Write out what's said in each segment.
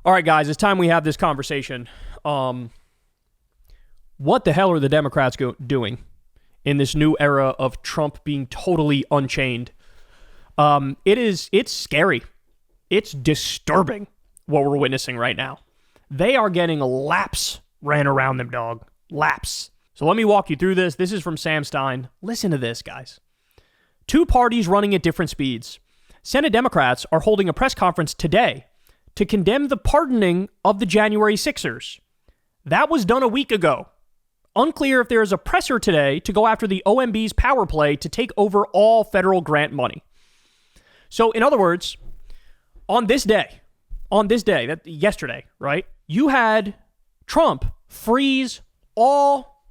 All right, guys, it's time we have this conversation. What the hell are the Democrats doing in this new era of Trump being totally unchained? It's scary. It's disturbing what we're witnessing right now. They are getting laps ran around them, dog. Laps. So let me walk you through this. This is from Sam Stein. Listen to this, guys. Two parties running at different speeds. Senate Democrats are holding a press conference today to condemn the pardoning of the January 6ers. That was done a week ago. Unclear if there is a presser today to go after the OMB's power play to take over all federal grant money. So, in other words, on this day, yesterday, right, you had Trump freeze all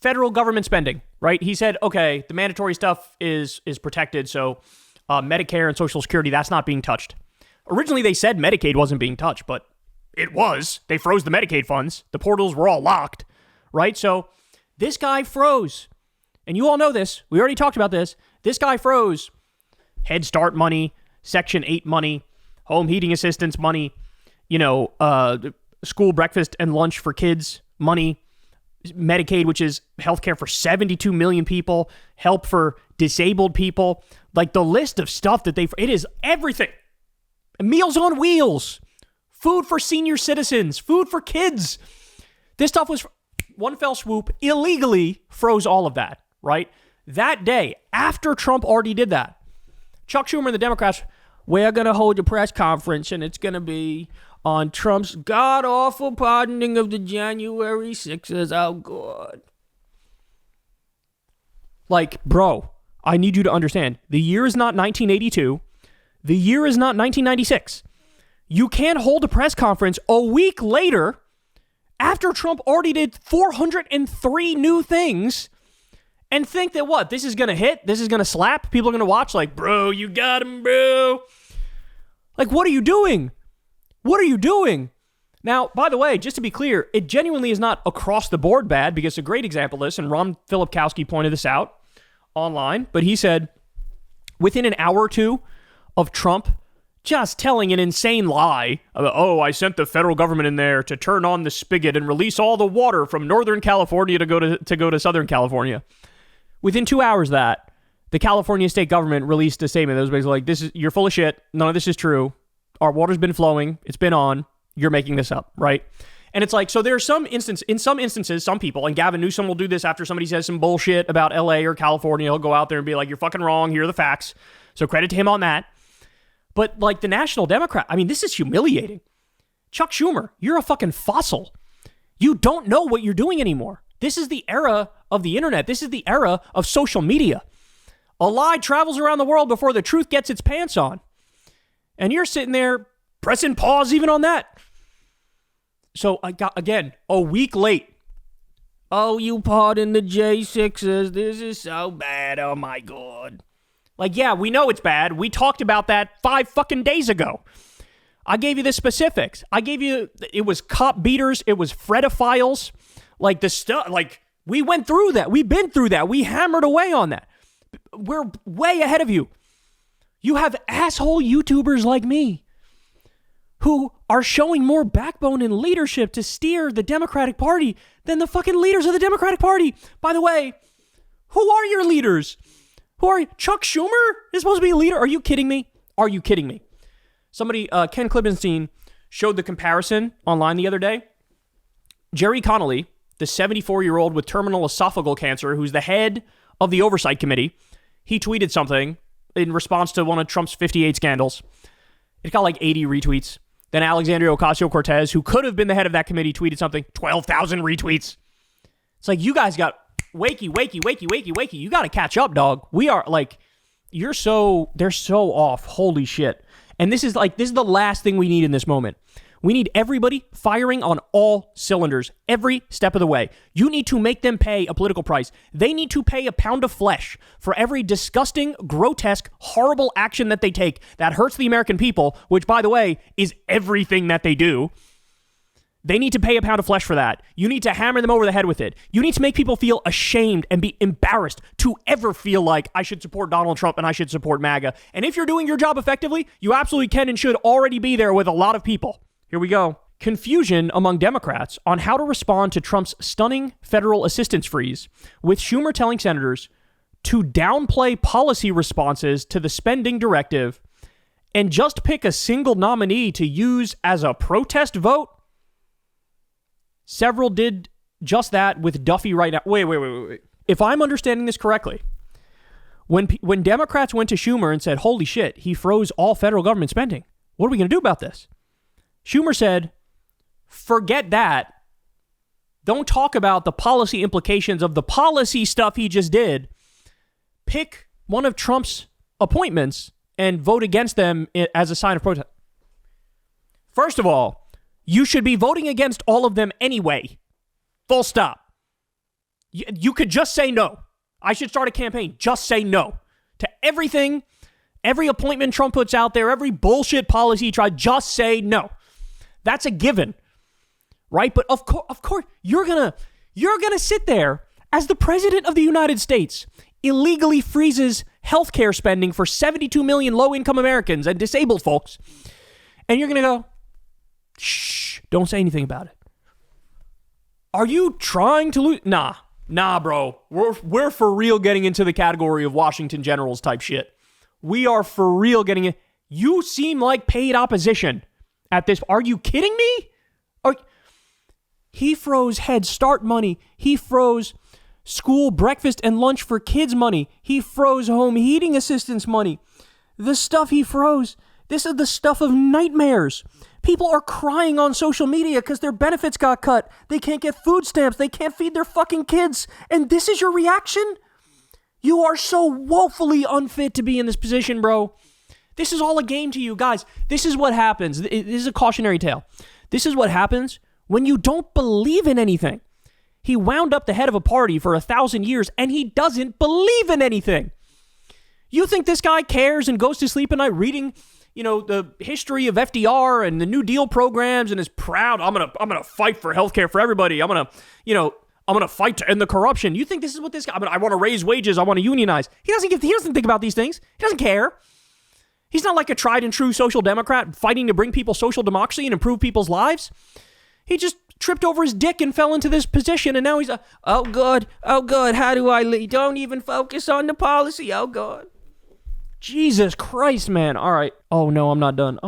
federal government spending, right? He said, okay, the mandatory stuff is protected, so Medicare and Social Security, that's not being touched. Originally, they said Medicaid wasn't being touched, but it was. They froze the Medicaid funds. The portals were all locked, right? So this guy froze. And you all know this. We already talked about this. This guy froze Head Start money, Section 8 money, home heating assistance money, school breakfast and lunch for kids money, Medicaid, which is healthcare for 72 million people, help for disabled people. Like the list of stuff that it is everything. Meals on Wheels, food for senior citizens, food for kids. This stuff was one fell swoop, illegally froze all of that, right? That day, after Trump already did that, Chuck Schumer and the Democrats, we're going to hold a press conference and it's going to be on Trump's god-awful pardoning of the January 6ers. Oh, God. Like, bro, I need you to understand. The year is not 1982. The year is not 1996. You can't hold a press conference a week later after Trump already did 403 new things and think that what? This is going to hit? This is going to slap? People are going to watch like, bro, you got him, bro. Like, what are you doing? What are you doing? Now, by the way, just to be clear, it genuinely is not across the board bad because a great example of this, and Ron Filipkowski pointed this out online, but he said within an hour or two of Trump just telling an insane lie about, I sent the federal government in there to turn on the spigot and release all the water from Northern California to go to Southern California. Within 2 hours of that, the California state government released a statement that was basically like, you're full of shit. None of this is true. Our water's been flowing. It's been on. You're making this up, right? And it's like, so there are in some instances, some people, and Gavin Newsom will do this after somebody says some bullshit about LA or California. He'll go out there and be like, you're fucking wrong. Here are the facts. So credit to him on that. But like the National Democrat, I mean, this is humiliating. Chuck Schumer, you're a fucking fossil. You don't know what you're doing anymore. This is the era of the internet. This is the era of social media. A lie travels around the world before the truth gets its pants on. And you're sitting there pressing pause even on that. So I got, again, a week late. Oh, you pardon the J6s. This is so bad. Oh my God. Like, yeah, we know it's bad. We talked about that 5 fucking days ago. I gave you the specifics. I gave you, it was cop beaters. It was Fredophiles. Like the stuff, like we went through that. We've been through that. We hammered away on that. We're way ahead of you. You have asshole YouTubers like me who are showing more backbone and leadership to steer the Democratic Party than the fucking leaders of the Democratic Party. By the way, who are your leaders? Who are you? Chuck Schumer is supposed to be a leader? Are you kidding me? Are you kidding me? Somebody, Ken Klibenstein, showed the comparison online the other day. Jerry Connolly, the 74-year-old with terminal esophageal cancer, who's the head of the Oversight Committee, he tweeted something in response to one of Trump's 58 scandals. It got like 80 retweets. Then Alexandria Ocasio-Cortez, who could have been the head of that committee, tweeted something, 12,000 retweets. It's like, you guys got wakey. You got to catch up, dog. We are like, they're so off. Holy shit. And this is the last thing we need in this moment. We need everybody firing on all cylinders every step of the way. You need to make them pay a political price. They need to pay a pound of flesh for every disgusting, grotesque, horrible action that they take that hurts the American people, which, by the way, is everything that they do. They need to pay a pound of flesh for that. You need to hammer them over the head with it. You need to make people feel ashamed and be embarrassed to ever feel like I should support Donald Trump and I should support MAGA. And if you're doing your job effectively, you absolutely can and should already be there with a lot of people. Here we go. Confusion among Democrats on how to respond to Trump's stunning federal assistance freeze, with Schumer telling senators to downplay policy responses to the spending directive and just pick a single nominee to use as a protest vote. Several did just that with Duffy right now. Wait. If I'm understanding this correctly, when Democrats went to Schumer and said, holy shit, he froze all federal government spending, what are we going to do about this? Schumer said, forget that. Don't talk about the policy implications of the policy stuff he just did. Pick one of Trump's appointments and vote against them as a sign of protest. First of all, you should be voting against all of them anyway. Full stop. You could just say no. I should start a campaign. Just say no to everything, every appointment Trump puts out there, every bullshit policy he tried. Just say no. That's a given. Right? But of course, you're gonna sit there as the president of the United States illegally freezes healthcare spending for 72 million low-income Americans and disabled folks, and you're gonna go, shh, don't say anything about it. Are you trying to lose? Nah, bro. We're for real getting into the category of Washington Generals type shit. We are for real getting in. You seem like paid opposition at this. Are you kidding me? He froze Head Start money. He froze school breakfast and lunch for kids money. He froze home heating assistance money. The stuff he froze, this is the stuff of nightmares. People are crying on social media because their benefits got cut. They can't get food stamps. They can't feed their fucking kids. And this is your reaction? You are so woefully unfit to be in this position, bro. This is all a game to you, guys. This is what happens. This is a cautionary tale. This is what happens when you don't believe in anything. He wound up the head of a party for 1,000 years, and he doesn't believe in anything. You think this guy cares and goes to sleep at night reading, the history of FDR and the New Deal programs and is proud, I'm gonna fight for healthcare for everybody. I'm gonna fight to end the corruption. You think this is what this guy, I want to raise wages, I want to unionize. He doesn't think about these things. He doesn't care. He's not like a tried and true social democrat fighting to bring people social democracy and improve people's lives. He just tripped over his dick and fell into this position, and now he's oh God, how do I lead? Don't even focus on the policy, oh God. Jesus Christ, man. All right. Oh no, I'm not done.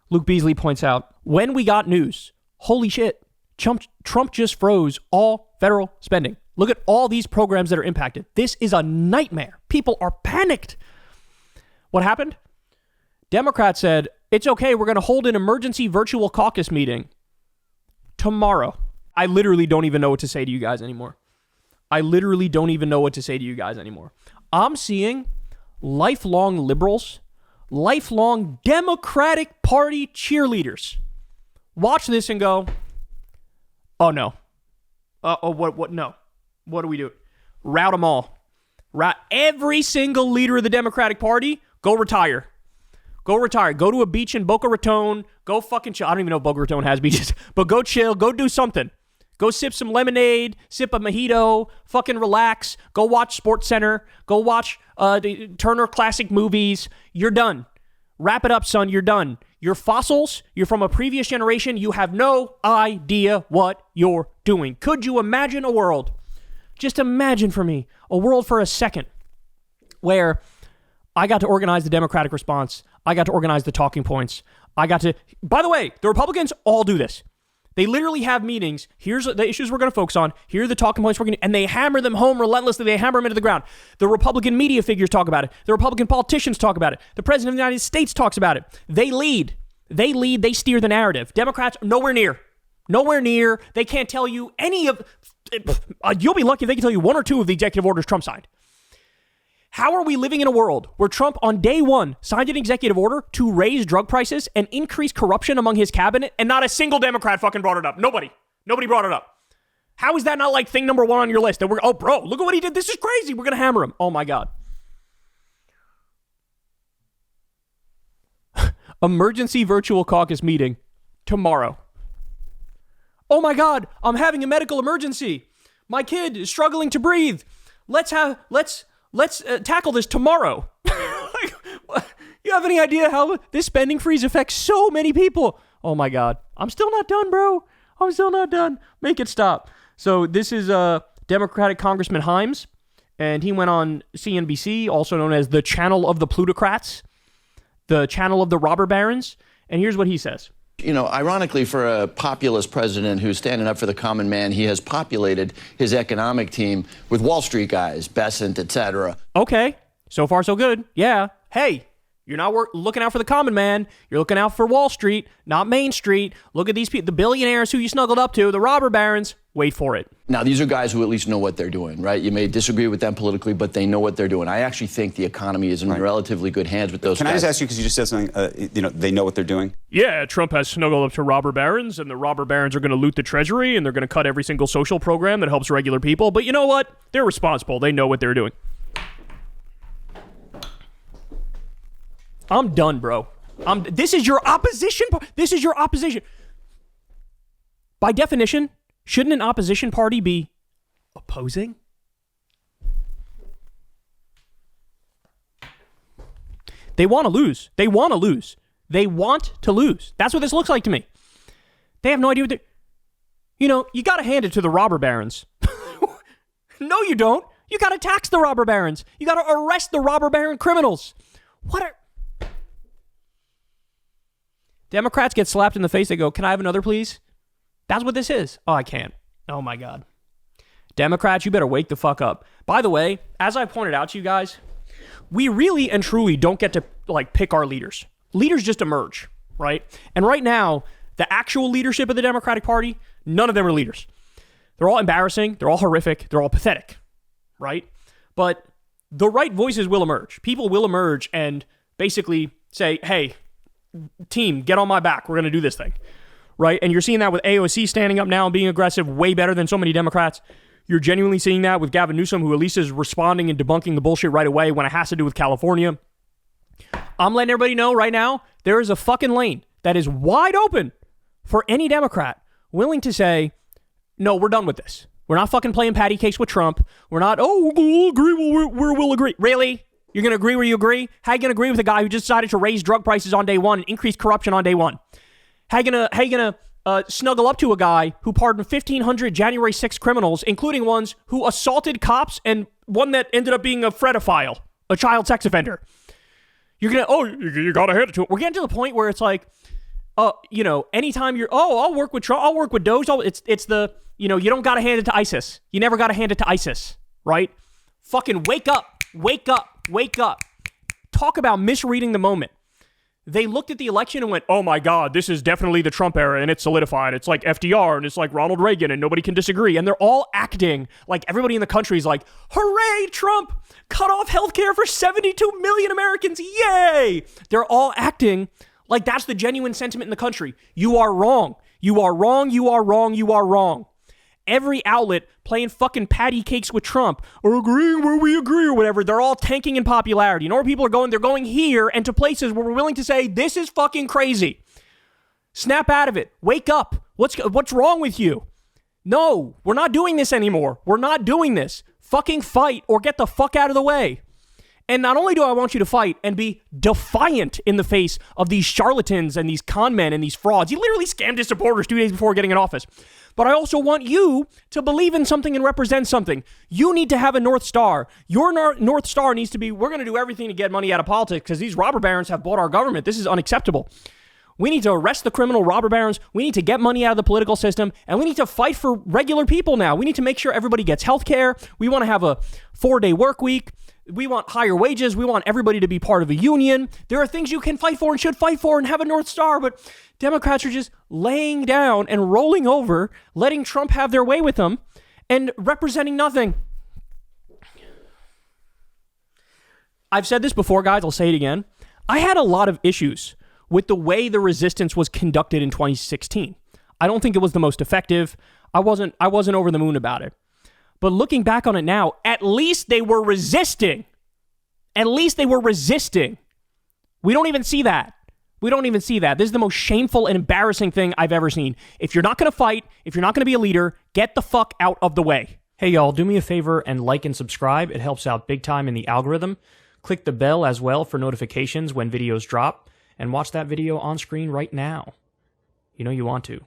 Luke Beasley points out, when we got news, holy shit, Trump just froze all federal spending. Look at all these programs that are impacted. This is a nightmare. People are panicked. What happened? Democrats said, it's okay, we're going to hold an emergency virtual caucus meeting tomorrow. I literally don't even know what to say to you guys anymore. I'm seeing lifelong liberals, lifelong Democratic Party cheerleaders watch this and go, oh no. What? No. What do we do? Rout them all. Rout every single leader of the Democratic Party. Go retire. Go to a beach in Boca Raton. Go fucking chill. I don't even know if Boca Raton has beaches, but go chill. Go do something. Go sip some lemonade, sip a mojito, fucking relax. Go watch Sports Center. Go watch Turner Classic Movies. You're done. Wrap it up, son. You're done. You're fossils. You're from a previous generation. You have no idea what you're doing. Could you imagine a world? Just imagine for me a world for a second where I got to organize the Democratic response. I got to organize the talking points. By the way, the Republicans all do this. They literally have meetings. Here's the issues we're going to focus on. Here are the talking points and they hammer them home relentlessly. They hammer them into the ground. The Republican media figures talk about it. The Republican politicians talk about it. The President of the United States talks about it. They lead. They steer the narrative. Democrats, nowhere near. They can't tell you any of, you'll be lucky if they can tell you one or two of the executive orders Trump signed. How are we living in a world where Trump on day one signed an executive order to raise drug prices and increase corruption among his cabinet, and not a single Democrat fucking brought it up? Nobody brought it up. How is that not like thing number one on your list? That bro, look at what he did. This is crazy. We're going to hammer him. Oh my God. Emergency virtual caucus meeting tomorrow. Oh my God, I'm having a medical emergency. My kid is struggling to breathe. Let's tackle this tomorrow. You have any idea how this spending freeze affects so many people? Oh my God. I'm still not done, bro. I'm still not done. Make it stop. So this is Democratic Congressman Himes, and he went on CNBC, also known as the channel of the plutocrats, the channel of the robber barons, and here's what he says. You know, ironically, for a populist president who's standing up for the common man, he has populated his economic team with Wall Street guys, Besant, etc. Okay, so far so good. Yeah. Hey, you're not looking out for the common man. You're looking out for Wall Street, not Main Street. Look at these people, the billionaires who you snuggled up to, the robber barons. Wait for it. Now, these are guys who at least know what they're doing, right? You may disagree with them politically, but they know what they're doing. I actually think the economy is in relatively good hands with those guys. Can I just ask you, because you just said something, they know what they're doing? Yeah, Trump has snuggled up to robber barons, and the robber barons are going to loot the treasury, and they're going to cut every single social program that helps regular people. But you know what? They're responsible. They know what they're doing. I'm done, bro. This is your opposition. This is your opposition. By definition, shouldn't an opposition party be opposing? They want to lose. They want to lose. They want to lose. That's what this looks like to me. They have no idea what they're... You know, you got to hand it to the robber barons. No, you don't. You got to tax the robber barons. You got to arrest the robber baron criminals. What are... Democrats get slapped in the face. They go, can I have another, please? That's what this is. Oh, I can't. Oh, my God. Democrats, you better wake the fuck up. By the way, as I pointed out to you guys, we really and truly don't get to, pick our leaders. Leaders just emerge, right? And right now, the actual leadership of the Democratic Party, none of them are leaders. They're all embarrassing. They're all horrific. They're all pathetic, right? But the right voices will emerge. People will emerge and basically say, hey, team, get on my back. We're going to do this thing, right? And you're seeing that with AOC standing up now and being aggressive, way better than so many Democrats. You're genuinely seeing that with Gavin Newsom, who at least is responding and debunking the bullshit right away when it has to do with California. I'm letting everybody know right now, there is a fucking lane that is wide open for any Democrat willing to say, no, we're done with this. We're not fucking playing patty cakes with Trump. We're not, we'll agree, we'll agree. Really? You're going to agree where you agree? How are you going to agree with a guy who just decided to raise drug prices on day one and increase corruption on day one? How are you going to snuggle up to a guy who pardoned 1,500 January 6th criminals, including ones who assaulted cops and one that ended up being a fredophile, a child sex offender? You're going to, you got to hand it to him. We're getting to the point where it's like, anytime you're, I'll work with Trump, I'll work with Doge. It's the, you don't got to hand it to ISIS. You never got to hand it to ISIS, right? Fucking wake up. Wake up. Wake up. Talk about misreading the moment. They looked at the election and went, oh my God, this is definitely the Trump era and it's solidified. It's like FDR and it's like Ronald Reagan and nobody can disagree. And they're all acting like everybody in the country is like, hooray, Trump, cut off healthcare for 72 million Americans. Yay. They're all acting like that's the genuine sentiment in the country. You are wrong. You are wrong. You are wrong. You are wrong. Every outlet playing fucking patty cakes with Trump or agreeing where we agree or whatever, they're all tanking in popularity. You know where people are going? They're going here and to places where we're willing to say, this is fucking crazy. Snap out of it. Wake up. What's wrong with you? No, we're not doing this anymore. We're not doing this. Fucking fight or get the fuck out of the way. And not only do I want you to fight and be defiant in the face of these charlatans and these con men and these frauds. He literally scammed his supporters 2 days before getting in office. But I also want you to believe in something and represent something. You need to have a North Star. Your North Star needs to be, we're going to do everything to get money out of politics because these robber barons have bought our government. This is unacceptable. We need to arrest the criminal robber barons. We need to get money out of the political system. And we need to fight for regular people now. We need to make sure everybody gets health care. We want to have a 4-day work week. We want higher wages. We want everybody to be part of a union. There are things you can fight for and should fight for and have a North Star, but Democrats are just laying down and rolling over, letting Trump have their way with them and representing nothing. I've said this before, guys. I'll say it again. I had a lot of issues with the way the resistance was conducted in 2016. I don't think it was the most effective. I wasn't over the moon about it. But looking back on it now, at least they were resisting. At least they were resisting. We don't even see that. We don't even see that. This is the most shameful and embarrassing thing I've ever seen. If you're not going to fight, if you're not going to be a leader, get the fuck out of the way. Hey, y'all, do me a favor and like and subscribe. It helps out big time in the algorithm. Click the bell as well for notifications when videos drop. And watch that video on screen right now. You know you want to.